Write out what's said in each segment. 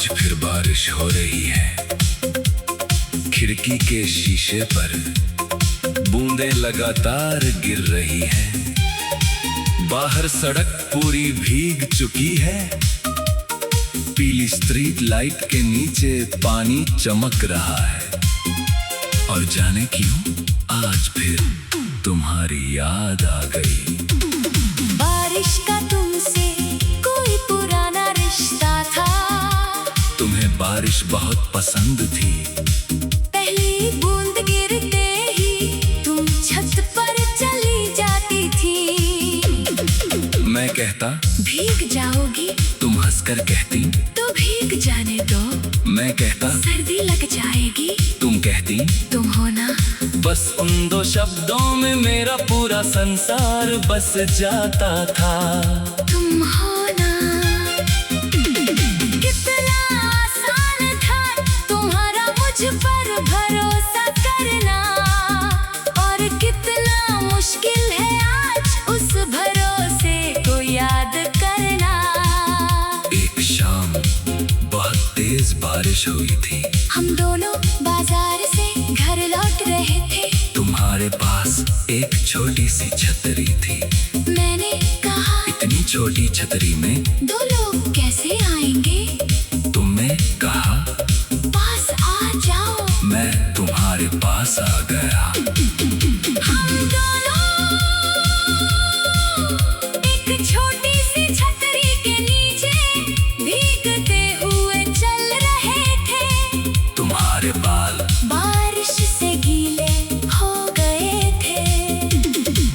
आज फिर बारिश हो रही है। खिड़की के शीशे पर बूंदें लगातार गिर रही हैं। बाहर सड़क पूरी भीग चुकी है। पीली स्ट्रीट लाइट के नीचे पानी चमक रहा है। और जाने क्यों आज फिर तुम्हारी याद आ गई। बारिश का तुमसे कोई पुराना रिश्ता था। तुम्हें बारिश बहुत पसंद थी। पहली बूंद गिरते ही तुम छत पर चली जाती थी। मैं कहता भीग जाओगी, तुम हंसकर कहती तो भीग जाने दो। मैं कहता सर्दी लग जाएगी, तुम कहती तुम हो ना। बस उन दो शब्दों में मेरा पूरा संसार बस जाता था। तुम हो ना। कितना आसान था तुम्हारा मुझ पर भरोसा करना, और कितना मुश्किल है आज उस भरोसे को याद करना। एक शाम बहुत तेज बारिश हुई थी। हम दोनों बाजार से घर लौट रहे थे। तुम्हारे पास एक छोटी सी छतरी थी। मैंने कहा इतनी छोटी छतरी में दो लोग कैसे आएंगे। तुमने कहा पास आ जाओ। मैं तुम्हारे पास आ गया। हम दोनों एक छोटी सी छतरी के नीचे भीगते हुए चल रहे थे। तुम्हारे बाल बारिश से गीले हो गए थे।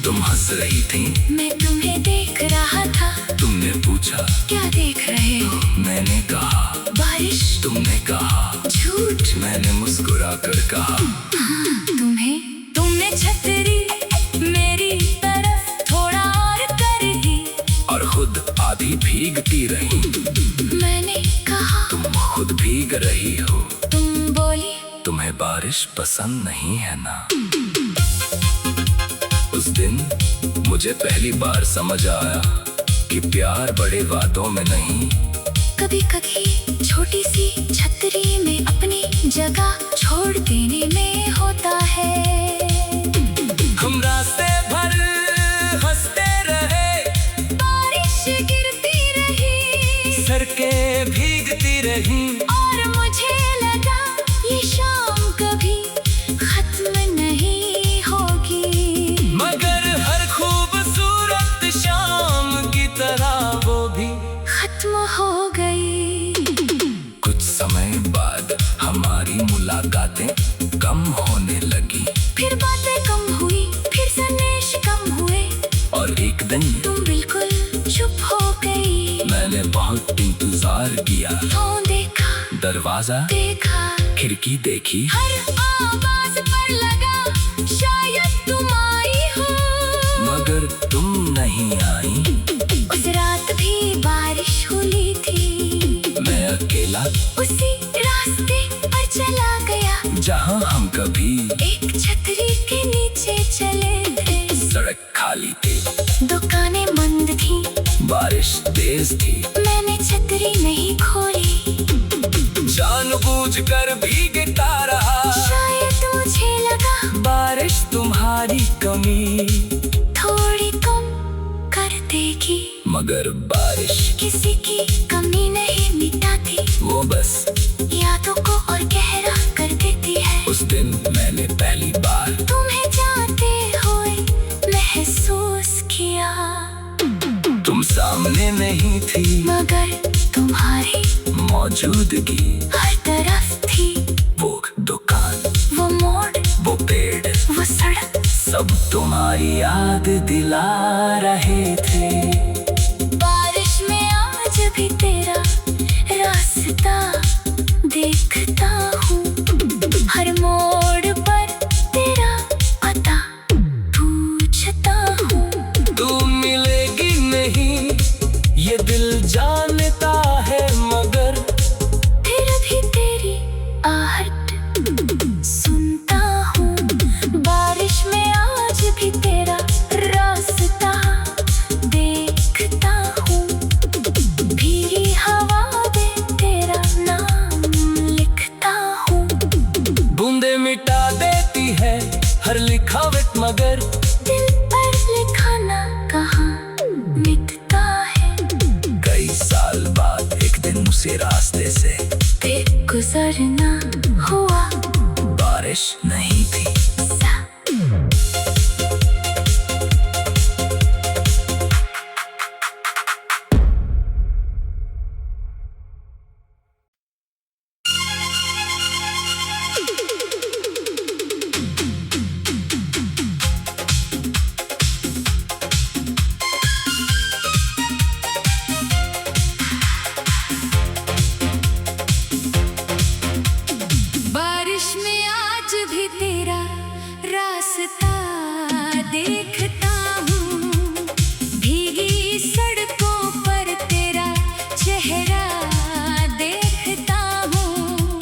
तुम हंस रही थी। मैं तुम्हें देख रहा था। तुमने पूछा क्या देख रहे हो। मैंने कहा बारिश। तुमने कहा झूठ। मैंने मुस्कुरा कर कहा तुमने छतरी मेरी तरफ थोड़ा और कर दी, और खुद आधी भीगती रही। मैंने कहा तुम खुद भीग रही हो। तुम बोली तुम्हें बारिश पसंद नहीं है ना। उस दिन मुझे पहली बार समझ आया कि प्यार बड़े वादों में नहीं, कभी कभी छोटी सी छतरी में अपनी जगह छोड़ देने में होता है। हम रास्ते भर हंसते रहे। बारिश गिरती रही, सड़कें भीगती रहीं। और मुझे लगा ये शाम कभी खत्म नहीं होगी। मगर हर खूबसूरत शाम की तरह वो भी खत्म हो गई। कुछ समय बाद हमारी मुलाकातें कम होने लगी। फिर बातें कम हुई, फिर संदेश कम हुए, और एक दिन तुम बिल्कुल चुप हो गई। मैंने बहुत इंतजार किया। फोन देखा, दरवाजा देखा, खिड़की देखी। हर आवाज पर लगा शायद तुम आई हो, मगर तुम नहीं आई। उस रात भी बारिश हुई थी। मैं अकेला उसी रास्ते पर चला गया जहाँ हम कभी एक छतरी के नीचे चले थे। सड़क खाली थी, दुकानें बंद थी, बारिश तेज थी। मैंने छतरी नहीं खोली। जानबूझकर भीगता रहा। शायद मुझे लगा बारिश तुम्हारी कमी थोड़ी कम कर देगी। मगर बारिश किसी की कमी नहीं मिटाती, वो बस यादों को और गहरा कर देती है। उस दिन मैंने पहली बार तुम्हें जाते हुए महसूस किया। तुम सामने नहीं थी, मगर तुम्हारी मौजूदगी हर तरफ थी। वो दुकान, वो मोड़, वो पेड़, वो सड़क, सब तुम्हारी याद दिला रहे थे। बारिश में आज भी तेरा रास्ता देखता हूँ। हर मोड़ पर तेरा पता पूछता हूँ। तू मिलेगी नहीं ये दिल जानता है, मगर फिर भी तेरी आहट सुनता हूँ। बारिश में आज भी तेरा रास्ता देखता हूँ। भीगी मगर दिल पर लिखा ना कहाँ मिटता है। कई साल बाद एक दिन उसी रास्ते से फिर गुजरना हुआ। बारिश नहीं थी। बारिश में आज भी तेरा रास्ता देखता हूँ, भीगी सड़कों पर तेरा चेहरा देखता हूँ।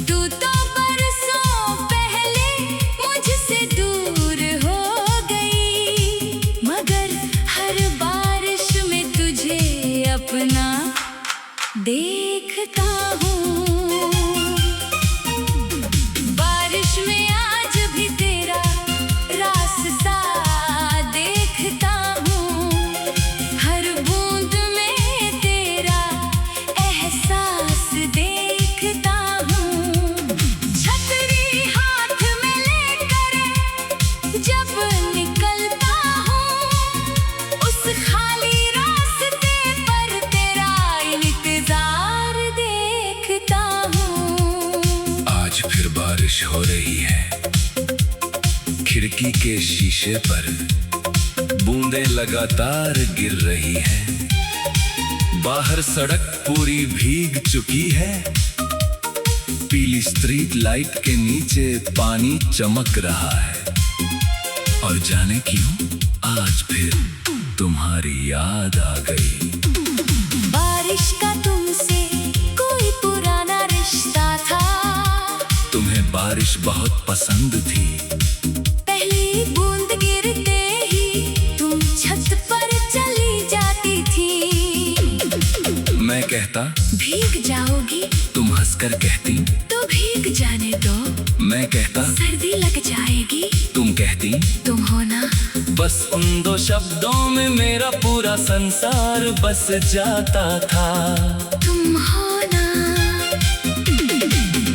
तू तो बरसों पहले मुझसे दूर हो गई, मगर हर बारिश में तुझे अपना देखता हूँ। बारिश में आज भी तेरा रास्ता देखता हूँ, हर बूंद में तेरा एहसास देखता हूँ। छतरी हाथ में लेकर जब निकलता हूँ, उस खाली रास्ते पर तेरा इंतजार देखता हूँ। आज फिर बारिश हो रही है, खिड़की के शीशे पर बूंदें लगातार गिर रही हैं। बाहर सड़क पूरी भीग चुकी है, पीली स्ट्रीट लाइट के नीचे पानी चमक रहा है। और जाने क्यों आज फिर तुम्हारी याद आ गई। बारिश का तुमसे कोई पुराना रिश्ता था, तुम्हें बारिश बहुत पसंद थी। पहली बूंद गिरते ही तुम छत पर चली जाती थी। मैं कहता भीग जाओगी, तुम हंसकर कहती तो भीग जाने दो। मैं कहता सर्दी लग जाएगी, तुम कहती तुम हो ना। बस उन दो शब्दों में मेरा पूरा संसार बस जाता था। तुम हो ना।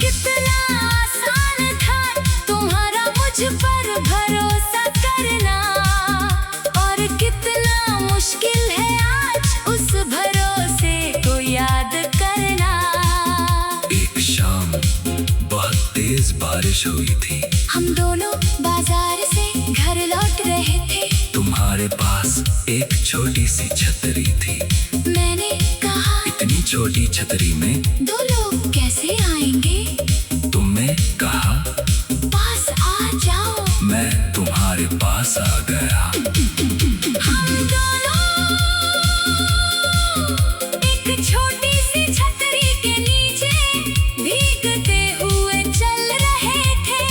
कितना आसान था तुम्हारा मुझ पर भरोसा करना, और कितना मुश्किल है आज उस भरोसे को याद करना। एक शाम बहुत तेज बारिश हुई थी, हम दोनों बाजार से घर लौट रहे थे। तुम्हारे पास एक छोटी सी छतरी थी। मैंने कहा इतनी छोटी छतरी में दो लोग कैसे आएंगे। तुमने कहा पास आ जाओ। मैं तुम्हारे पास आ गया। हम दोनों एक छोटी सी छतरी के नीचे भीगते हुए चल रहे थे।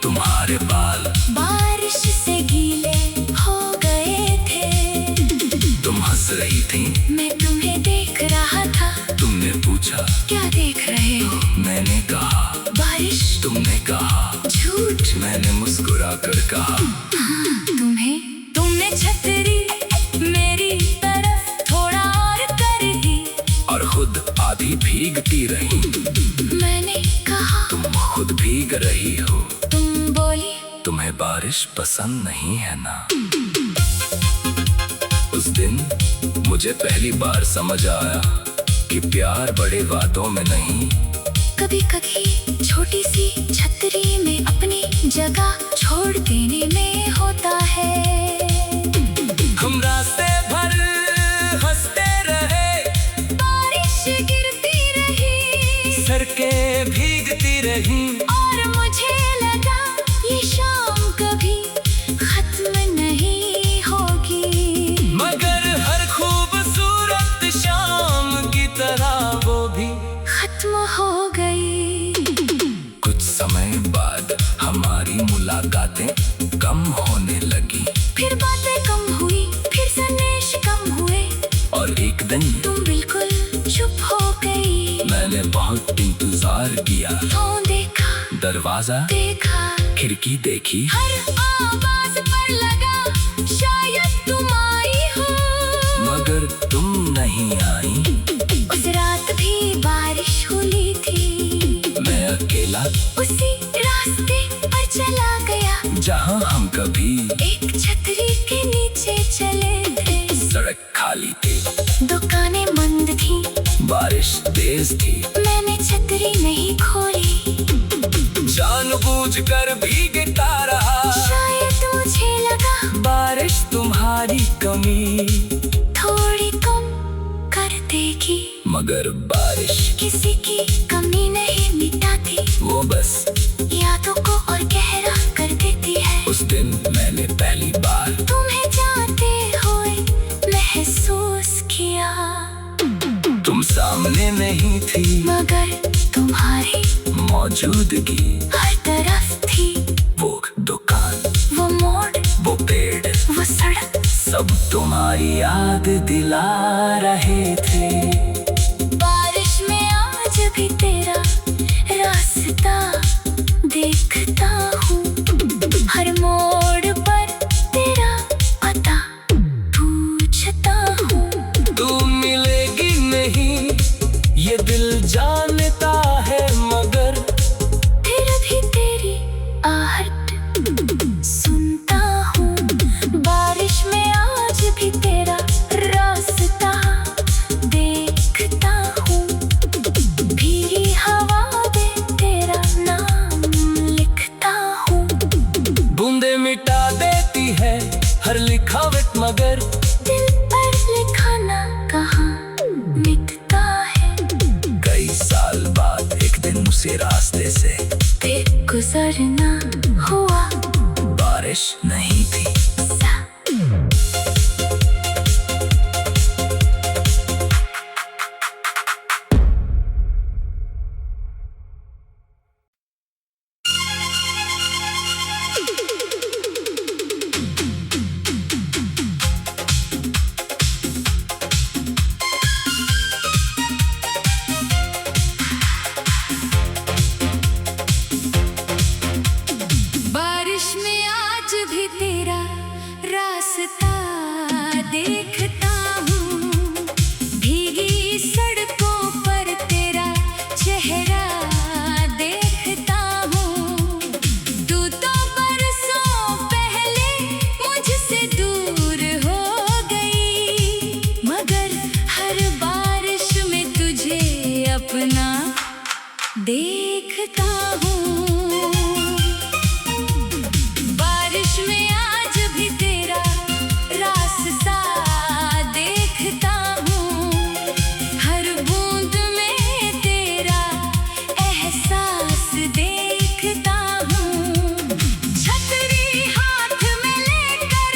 तुम्हारे बाल बारिश से गीले हो गए थे। तुम हंस रही थी, मैं तुम्हें देख रहा था। तुमने पूछा क्या देख रहे हो। मैंने कहा बारिश। तुमने कहा झूठ। मैंने मुस्कुरा कर कहा तुमने छतरी मेरी तरफ थोड़ा और कर दी, और खुद आधी भीगती रही। मैंने कहा तुम खुद भीग रही हो। तुम बोली तुम्हें बारिश पसंद नहीं है ना। उस दिन मुझे पहली बार समझ आया कि प्यार बड़े वादों में नहीं, कभी कभी छोटी सी छतरी में अपनी जगह छोड़ देने में होता है। हम रास्ते भर हंसते रहे, बारिश गिरती रही, सड़कें भीगती रही, और मुझे लगा ये शाम कभी खत्म नहीं होगी। मगर हर खूबसूरत शाम की तरह वो भी खत्म हो गई। कुछ समय बाद हमारी मुलाकातें कम होने लगी। फिर बातें कम हुई, फिर संदेश कम हुए, और एक दिन तुम बिल्कुल चुप हो गई। मैंने बहुत इंतजार किया। फोन देखा, दरवाजा देखा, खिड़की देखी, हर आवाज और लगा शायद तुम आई हो, मगर तुम नहीं आई। उस रात भी बारिश हुई थी, मैं अकेला उसी रास्ते पर चला गया जहाँ हम कभी एक छतरी के नीचे चले थे। सड़क खाली थी, दुकानें बंद थी, बारिश तेज थी, मैंने छतरी नहीं खोली, जानबूझकर भीगता रहा। शायद मुझे लगा बारिश तुम्हारी कमी थोड़ी कम कर देगी, मगर बारिश किसी की कमी नहीं मिटाती, वो बस यादों को और गहरा कर देती है। उस दिन मैंने पहली बार तुम्हें जाते हुए महसूस किया, तुम सामने नहीं थी, मगर तुम्हारी मौजूदगी हर तरफ थी। वो दुकान, वो मोड़, वो पेड़, वो सड़क, सब तुम्हारी याद दिला रहे थे। बारिश में आज भी तेरा रास्ता देखता हूँ, हर मोड़ पर तेरा पता पूछता हूँ। तू मिलेगी नहीं ये दिल जानता है, मगर फिर भी तेरी आहट सुनता हूँ। बारिश में आज भी तेरा रास्ता देखता हूँ, भीगी हवा दे तेरा नाम लिखता हूँ। बूंदे मिटा देती है हर लिखावट, मगर दिल पर लिखाना कहाँ मिटता है। कई साल बाद एक दिन उसी रास्ते से फिर गुजरना हुआ, बारिश नहीं थी। बारिश में आज भी तेरा रास्ता देखता हूँ, भीगी सड़कों पर तेरा चेहरा देखता हूँ। तू तो बरसों पहले मुझसे दूर हो गई, मगर हर बारिश में तुझे अपना देखता हूँ। बारिश में आज भी तेरा रास्ता देखता हूँ, हर बूंद में तेरा एहसास देखता हूँ। छतरी हाथ में लेकर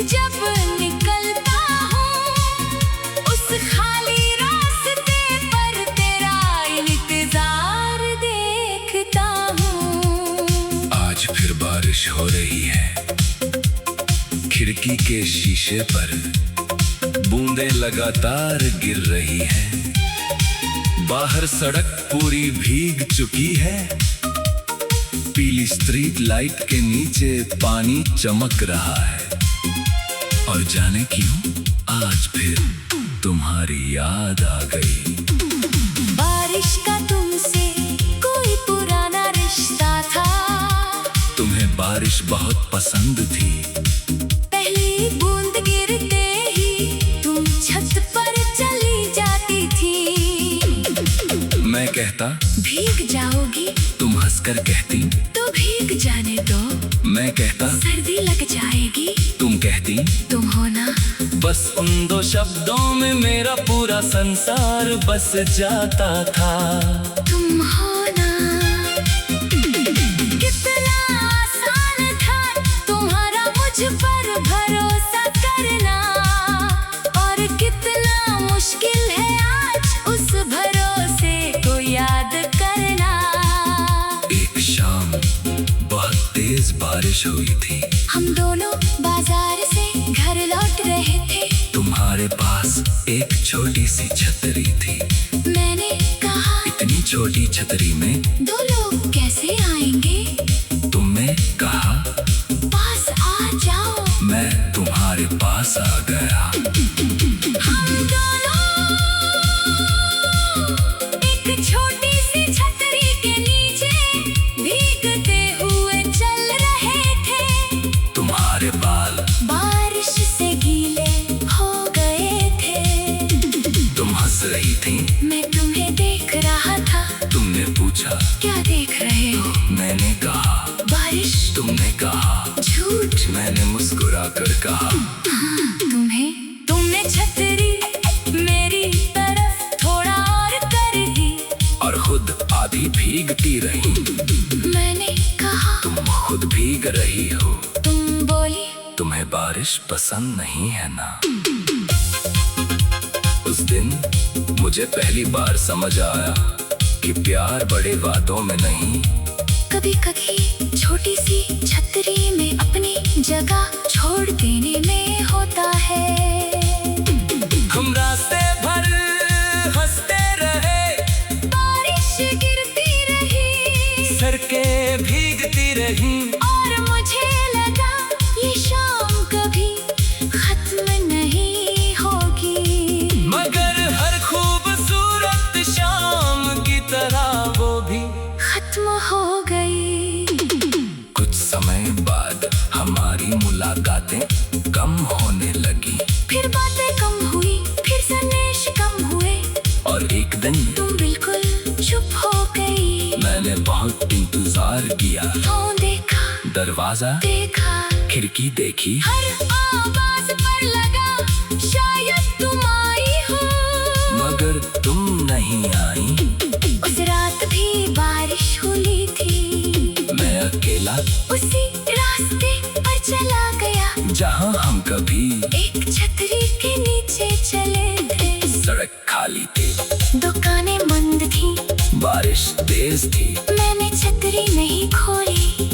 जब निकलता हूँ, उस खाली रास्ते पर तेरा इंतजार देखता हूँ। आज फिर बारिश हो रही है, खिड़की के शीशे पर बूंदें लगातार गिर रही हैं। बाहर सड़क पूरी भीग चुकी है, पीली स्ट्रीट लाइट के नीचे पानी चमक रहा है। और जाने क्यों आज फिर तुम्हारी याद आ गई। बारिश का तुमसे कोई पुराना रिश्ता था, तुम्हें बारिश बहुत पसंद थी, पहली बूंद गिरते ही तुम छत पर चली जाती थी। मैं कहता भीग जाओगी, तुम हंसकर कहती तो भीग जाने दो, मैं कहता सर्दी लग जाएगी, तुम कहती तुम हो ना। बस उन दो शब्दों में मेरा पूरा संसार बस जाता था। तुम हो ना। कितना आसान था तुम्हारा मुझ पर भरोसा करना, और कितना मुश्किल है आज उस भरोसे को याद करना। एक शाम बहुत तेज बारिश हुई थी, हम दोनों बाजार से घर लौट रहे थे, तुम्हारे पास एक छोटी सी छतरी थी। मैंने कहा इतनी छोटी छतरी में दो लोग कैसे आएंगे? तुमने कहा पास आ पास आ गया। हम दोनों एक छोटी सी छतरी के नीचे भीगते हुए चल रहे थे। तुम्हारे बाल बारिश से गीले हो गए थे। तुम हंस रही थी, मैं तुम्हें देख रहा था। तुमने पूछा क्या देख रहे हो? मैंने कहा बारिश। तुमने कहा झूठ। मैंने मुस्कुरा कर कहा तुमने छतरी मेरी तरफ थोड़ा और कर दी और खुद आधी भीगती रही। मैंने कहा तुम खुद भीग रही हो। तुम बोली तुम्हें बारिश पसंद नहीं है ना। उस दिन मुझे पहली बार समझ आया कि प्यार बड़े वादों में नहीं, कभी कभी छोटी सी छतरी में अपनी जगह छोड़ देने में होता है। हम रास्ते भर हंसते रहे, बारिश गिरती रही, सड़कें भीगती रही और मुझे लगा ये शाम कभी खत्म नहीं होगी। मगर हर खूबसूरत शाम की तरह वो भी खत्म हो गई। कुछ समय बाद हमारी मुलाकातें कम होने लगी। फिर बातें कम हुई, फिर संदेश कम हुए, और एक दिन तुम बिल्कुल चुप हो गई। मैंने बहुत इंतजार किया। फोन देखा, दरवाजा देखा, खिड़की देखी, हर आवाज पर लगा शायद तुम आई हो, मगर तुम नहीं आई। उस रात भी बारिश हुई थी। मैं अकेला उसी रास्ते पर चला गया जहाँ हम कभी एक छतरी के नीचे चले थे। सड़क खाली थी, दुकानें बंद थी, बारिश तेज थी। मैंने छतरी नहीं खोली,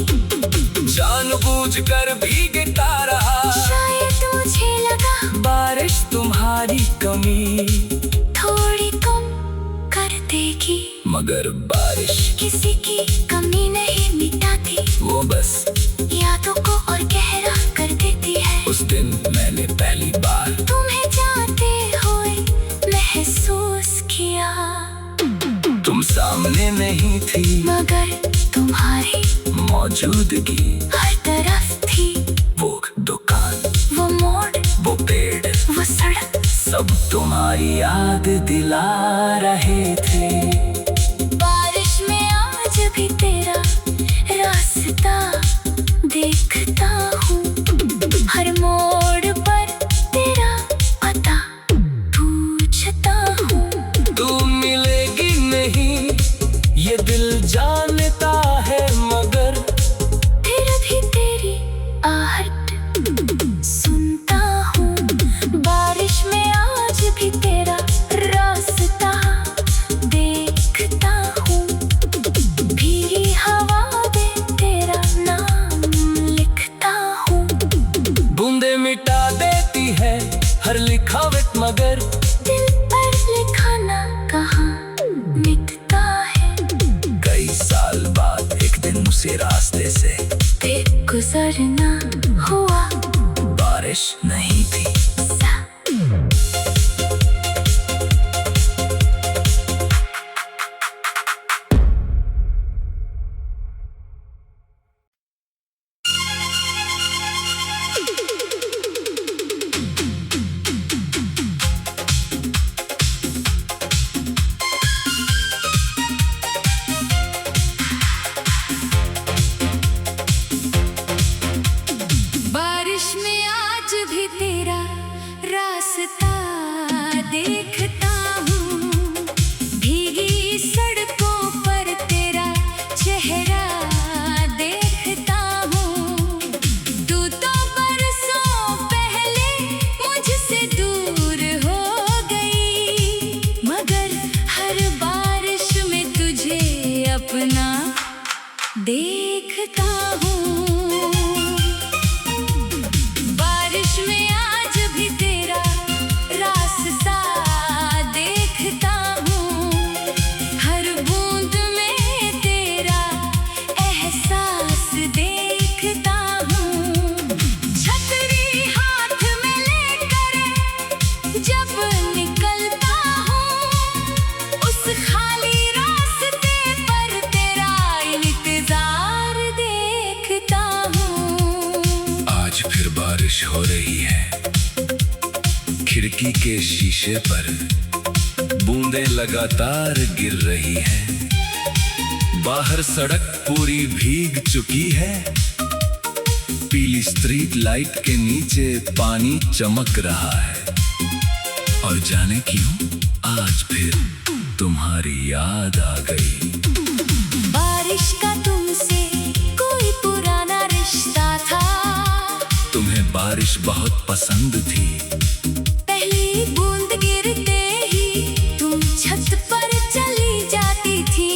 जानबूझकर भीगता रहा। शायद मुझे लगा बारिश तुम्हारी कमी थोड़ी कम कर देगी, मगर बारिश किसी की कमी नहीं मिटाती, वो बस यादों को और गहरा कर देती है। उस दिन मैंने पहली बार तुम्हें जाते हुए महसूस किया, तुम सामने नहीं थी, मगर तुम्हारी मौजूदगी हर तरफ थी। वो दुकान, वो मोड़, वो पेड़, वो सड़क, सब तुम्हारी याद दिला रहे थे। बारिश में आज भी तेरा रास्ता देखता हूँ, हर मोड़ पर तेरा पता पूछता हूँ। तू मिलेगी नहीं ये दिल जानता है, मगर फिर भी तेरी आहट सुनता हूँ। बारिश में आज भी तेरा रास्ता देखता हूँ, भीगी हवा में तेरा नाम लिखता हूँ। बूंदे मिटा देती है हर लिखावट, मगर दिल पर लिखाना कहाँ मिटता है। कई साल बाद एक दिन उसी रास्ते से गुजरना हुआ, बारिश नहीं थी। बारिश में आज भी तेरा रास्ता देखता हूँ, भीगी सड़कों पर तेरा चेहरा देखता हूँ। तू तो बरसों पहले मुझसे दूर हो गई, मगर हर बारिश में तुझे अपना देखता हूँ। बारिश में आज भी तेरा रास्ता देखता हूँ, हर बूंद में तेरा एहसास देखता हूँ। छतरी हाथ में ले बारिश हो रही है, खिड़की के शीशे पर बूंदें लगातार गिर रही हैं। बाहर सड़क पूरी भीग चुकी है, पीली स्ट्रीट लाइट के नीचे पानी चमक रहा है। और जाने क्यों आज फिर तुम्हारी याद आ गई। बारिश का तुमसे कोई पुराना रिश्ता था, तुम्हें बारिश बहुत पसंद थी। पहली बूंद गिरते ही तुम छत पर चली जाती थी।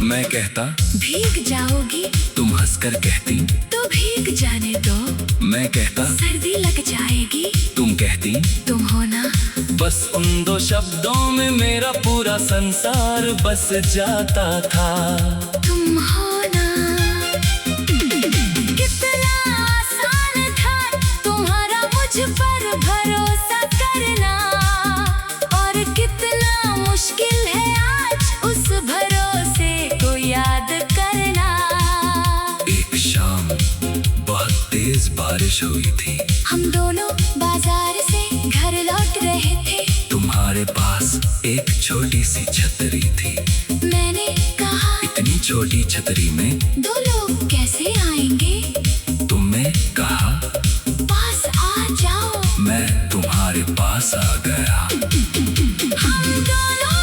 मैं कहता भीग जाओगी, तुम हंसकर कहती तो भीग जाने दो। मैं कहता सर्दी लग जाएगी, तुम कहती तुम हो ना। बस उन दो शब्दों में मेरा पूरा संसार बस जाता था। तुम हो ना। कितना आसान था तुम्हारा मुझ पर भरोसा करना, और कितना मुश्किल है आज उस भरोसे को याद करना। एक शाम बहुत तेज बारिश हुई थी, हम दोनों बाजार से घर लौट रहे थे। तुम्हारे पास एक छोटी सी छतरी थी। मैंने कहा इतनी छोटी छतरी में दो लोग कैसे आएंगे। तुमने कहा पास आ जाओ। मैं तुम्हारे पास आ गया। हम दोनों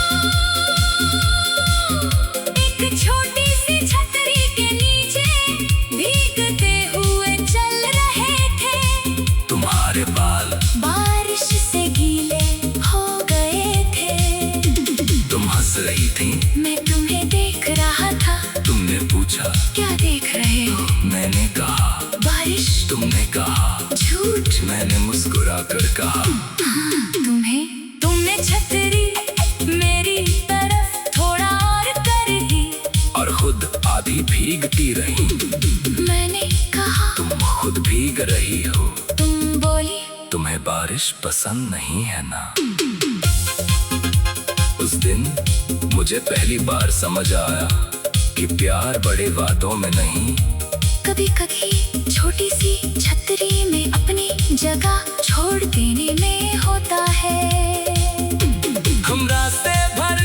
एक छोटी सी छतरी के नीचे भीगते हुए चल रहे थे। तुम्हारे बाल बारिश से गीले हो गए थे। तुम हंस रही थी, मैं तुम्हें देख रहा था। तुमने पूछा क्या देख रहे हो। मैंने कहा बारिश। तुमने कहा झूठ। मैंने मुस्कुरा कर कहा तुमने छतरी मेरी तरफ थोड़ा और कर दी, और खुद आधी भीगती रही। मैंने कहा तुम खुद भीग रही हो। तुम बोली तुम्हें बारिश पसंद नहीं है ना। उस दिन मुझे पहली बार समझ आया कि प्यार बड़े वादों में नहीं, कभी कभी छोटी सी छतरी में अपनी जगह छोड़ देने में होता है। हम रास्ते भर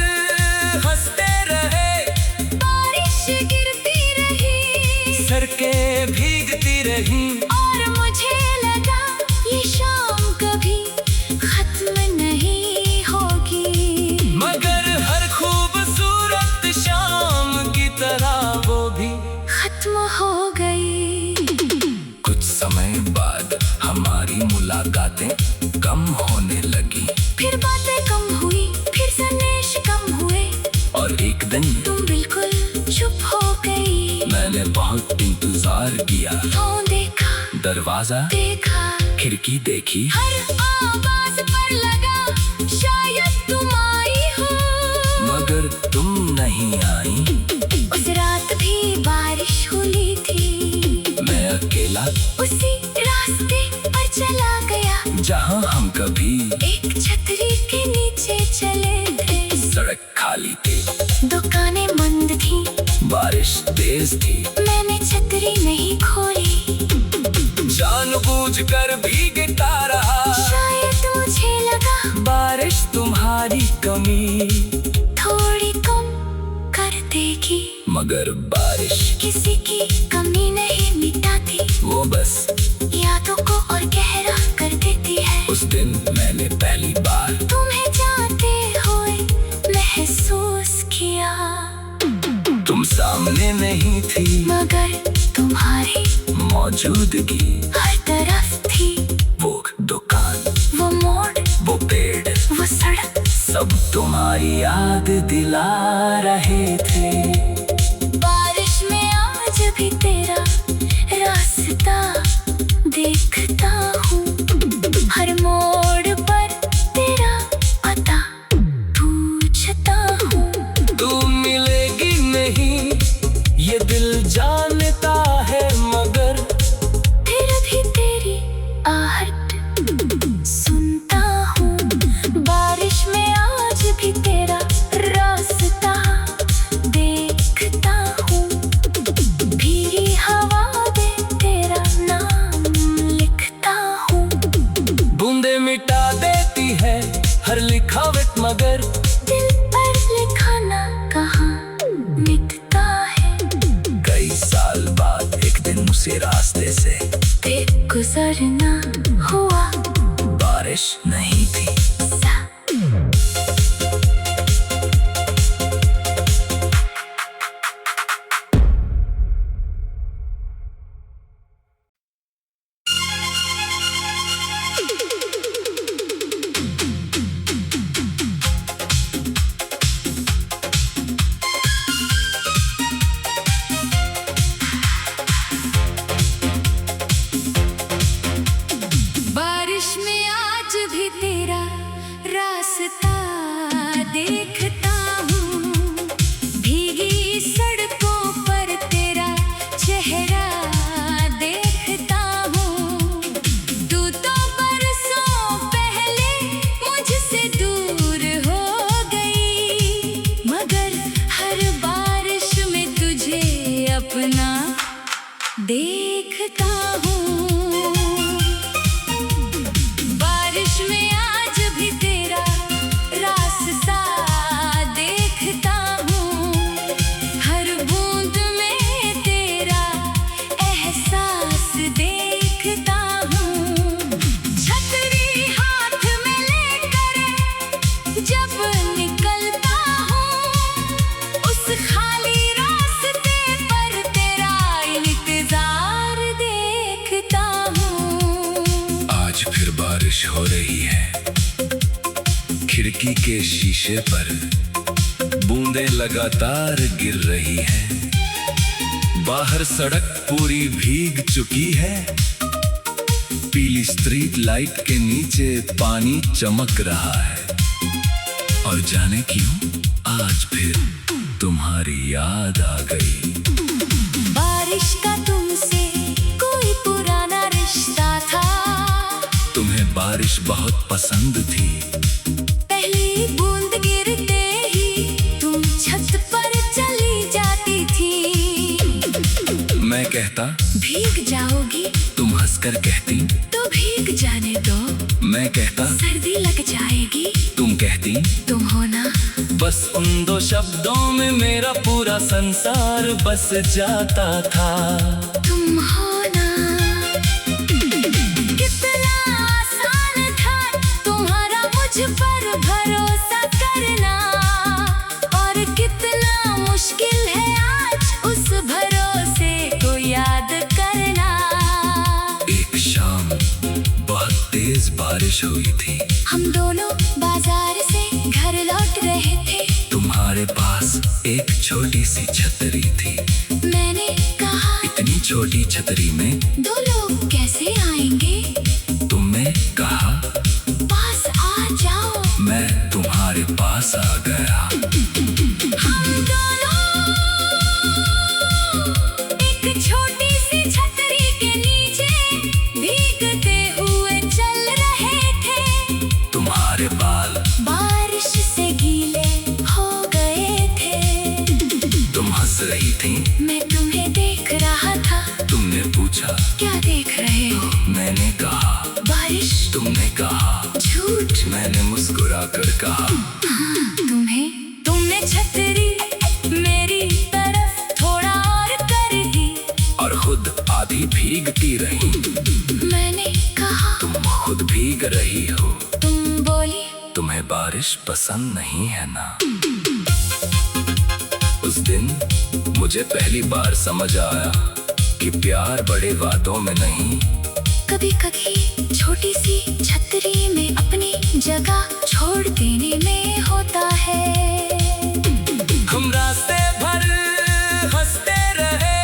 हंसते रहे, बारिश गिरती रही, सड़कें भीगती रही, और मुझे लगा ये शाम कभी खत्म नहीं होगी। मगर हर खूबसूरत शाम की तरह वो भी खत्म हो गई। कुछ समय बाद हमारी मुलाकातें कम होने लगी, फिर बातें कम हुई, फिर संदेश कम हुए, और एक दिन तुम बिल्कुल चुप हो गई। मैंने बहुत इंतजार किया। फोन देखा, दरवाजा देखा, खिड़की देखी, हर आवाज पर लगा शायद तुम आई हो, मगर तुम नहीं आई। उस रात भी बारिश हुई थी। मैं अकेला उसी रास्ते पर चला गया जहाँ हम कभी एक छतरी के नीचे चले थे। सड़क खाली थी, दुकानें बंद थी, बारिश तेज थी। मैंने छतरी नहीं खोली, जानबूझकर भीगता रहा। शायद मुझे लगा बारिश तुम्हारी कमी थोड़ी कम कर देगी, मगर बारिश किसी की कमी नहीं मिटाती, वो बस यादों को और गहरा कर देती है। उस दिन मैंने पहली बार तुम्हें जाते हुए महसूस किया, तुम सामने नहीं थी, मगर तुम्हारी मौजूदगी हर तरफ थी। वो दुकान, वो मोड़, वो पेड़, वो सड़क, सब तुम्हारी याद दिला रहे थे। बारिश में आज भी तेरा रास्ता देखता हूँ, हर मोड़ पर तेरा पता पूछता हूँ। तू मिलेगी नहीं ये दिल जानता है, मगर फिर भी तेरी आहट सुनता हूँ। बारिश में आज भी तेरा रास्ता देखता हूँ, भीगी हवा दे तेरा नाम मगर दिल पर लिखाना कहाँ मिटता है। कई साल बाद एक दिन उसी रास्ते से देख गुजरना हुआ बारिश नहीं थी। सा बारिश में आज भी तेरा रास्ता देखता हूँ, भीगी सड़कों पर तेरा चेहरा देखता हूँ। तू तो बरसों पहले मुझसे दूर हो गई, मगर हर बारिश में तुझे अपना देखता हूँ। बारिश में आज भी तेरा रास्ता देखता हूँ, हर बूंद में तेरा एहसास देखता हूँ। छतरी हाथ में लेकर जब निकलता हूँ, उस खाली रास्ते पर तेरा इंतजार देखता हूँ। आज फिर बारिश हो रही है, खिड़की के शीशे पर बूंदें लगातार गिर रही हैं। बाहर सड़क पूरी भीग चुकी है, पीली स्ट्रीट लाइट के नीचे पानी चमक रहा है। और जाने क्यों आज फिर तुम्हारी याद आ गई। बारिश का तुमसे कोई पुराना रिश्ता था, तुम्हें बारिश बहुत पसंद थी। पहली बूंद गिरते ही तुम छत पर चली जाती थी। मैं कहता भीग जाओगी तुम हंसकर कहती, तो भीग जाने दो, मैं कहता सर्दी लग जाएगी, तुम कहती। तुम हो ना। बस उन दो शब्दों में मेरा पूरा संसार बस जाता था। तुम हो ना। कितना आसान था तुम्हारा मुझ पर भरोसा करना, और कितना मुश्किल है आज उस भरोसे को याद करना। एक शाम बहुत तेज बारिश हुई थी, हम दोनों बाजार से घर लौट रहे थे। तुम्हारे पास एक छोटी सी छतरी थी। मैंने कहा इतनी छोटी छतरी में दो लोग कैसे आएंगे। तुमने कहा पास आ जाओ। मैं तुम्हारे पास आ गया। हम दोनों एक छोटी सी छतरी के नीचे भीगते हुए चल रहे थे। तुम्हारे बाल बारिश से गीले हो गए थे। तुम हंस रही थी, मैं तुम्हें देख रहा था। तुमने पूछा क्या देख रहे हो। मैंने कहा बारिश। तुमने कहा झूठ। मैंने मुस्कुरा कर कहा तुमने छतरी मेरी तरफ थोड़ा और कर दी, और खुद आधी भीगती रही। मैंने कहा तुम खुद भीग रही हो। तुम बोली तुम्हें बारिश पसंद नहीं है ना। उस दिन मुझे पहली बार समझ आया कि प्यार बड़े वादों में नहीं, कभी कभी छोटी सी छतरी में अपनी जगह छोड़ देने में होता है। हम रास्ते भर हंसते रहे,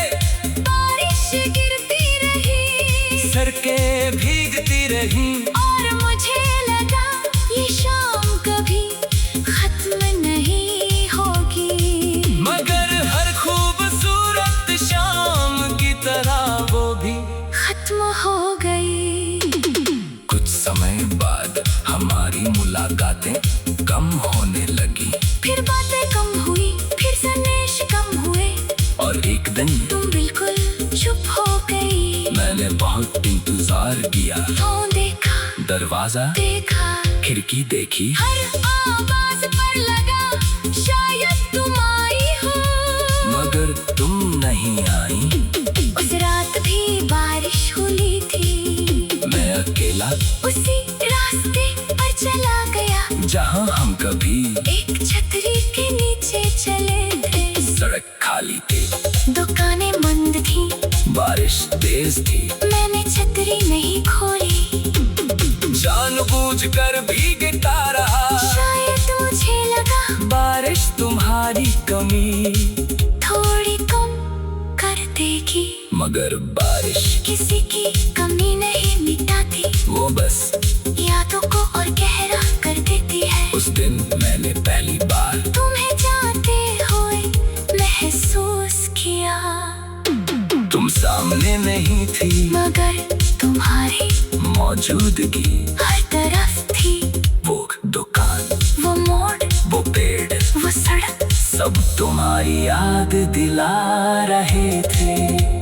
बारिश गिरती रही, सड़कें भीगती रही, और मुझे लगा ये शाम कभी खत्म नहीं होगी। मगर हर खूबसूरत शाम की तरह वो भी खत्म हो गई। कुछ समय बाद हमारी मुलाकातें कम होने लगी। फिर बातें कम हुई, फिर संदेश कम हुए, और एक दिन तुम बिल्कुल चुप हो गई। मैंने बहुत इंतजार किया। फोन देखा, दरवाजा देखा, खिड़की देखी, हर आवाज पर लगा शायद तुम आई हो, मगर तुम नहीं आई। उस रात भी बारिश हुई थी, मैं अकेला उसी रास्ते पर चला गया जहाँ हम कभी एक छतरी के नीचे चले थे। सड़क खाली थी, दुकानें बंद थी, बारिश तेज थी, मैंने छतरी नहीं खोली, जानबूझकर भीगता रहा। शायद मुझे लगा बारिश तुम्हारी कमी थोड़ी कम कर देगी, मगर बारिश किसी की कमी नहीं मिटाती, वो बस यादों को और गहरा कर देती है। उस दिन मैंने पहली बार तुम्हें जाते हुए महसूस किया, तुम सामने नहीं थी, मगर तुम्हारी मौजूदगी हर तरफ थी। वो दुकान, वो मोड़, वो पेड़, वो सड़क, सब तुम्हारी याद दिला रहे थे।